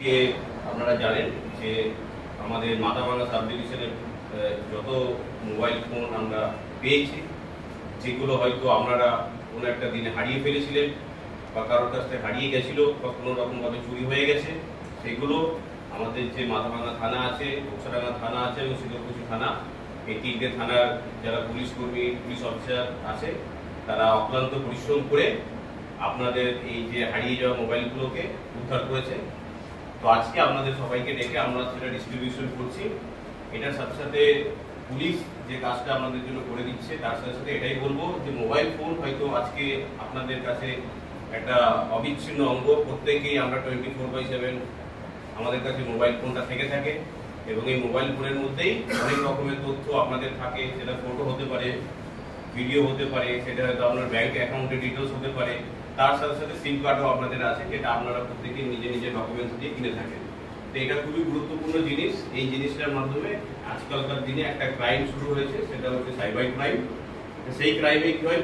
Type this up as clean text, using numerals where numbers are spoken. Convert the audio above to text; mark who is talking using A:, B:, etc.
A: আজকে আপনারা জানেন যে আমাদের মাথাভাঙা সাব ডিভিশনের যত মোবাইল ফোন আমরা পেয়েছি, যেগুলো হয়তো আপনারা কোনো একটা দিনে হারিয়ে ফেলেছিলেন বা কারোর কাছ থেকে হারিয়ে গেছিল বা কোনো রকমভাবে চুরি হয়ে গেছে, সেগুলো আমাদের যে মাথাভাঙা থানা আছে, ঘোকসাডাঙ্গা থানা আছে এবং শীতলকুচি থানা, এই তিনটে থানার যারা পুলিশ কর্মী, পুলিশ অফিসার আছে, তারা অক্লান্ত পরিশ্রম করে আপনাদের এই যে হারিয়ে যাওয়া মোবাইলগুলোকে উদ্ধার করেছে। তো আজকে আপনাদের সবাইকে ডেকে আমরা সেটা ডিস্ট্রিবিউশন করছি। এটার সাথে সাথে পুলিশ যে কাজটা আপনাদের জন্য করে দিচ্ছে, তার সাথে সাথে এটাই বলবো যে মোবাইল ফোন হয়তো আজকে আপনাদের কাছে একটা অবিচ্ছিন্ন অঙ্গ। প্রত্যেকেই আমরা 24/7 আমাদের কাছে মোবাইল ফোনটা থেকে থাকে এবং এই মোবাইল ফোনের মধ্যেই অনেক রকমের তথ্য আপনাদের থাকে। সেটা ফটো হতে পারে, ভিডিও হতে পারে, সেটা হয়তো আপনার ব্যাংক অ্যাকাউন্টের ডিটেলস হতে পারে, তার সাথে সাথে সিম কার্ডও আপনাদের আছে, যেটা আপনারা প্রত্যেকেই নিজে নিজে ডকুমেন্টস দিয়ে কিনে থাকেন। তো এটা খুবই গুরুত্বপূর্ণ জিনিস। এই জিনিসটার মাধ্যমে আজকালকার দিনে একটা ক্রাইম শুরু হয়েছে, সেটা হচ্ছে সাইবার ক্রাইম। সেই ক্রাইমে কি হয়,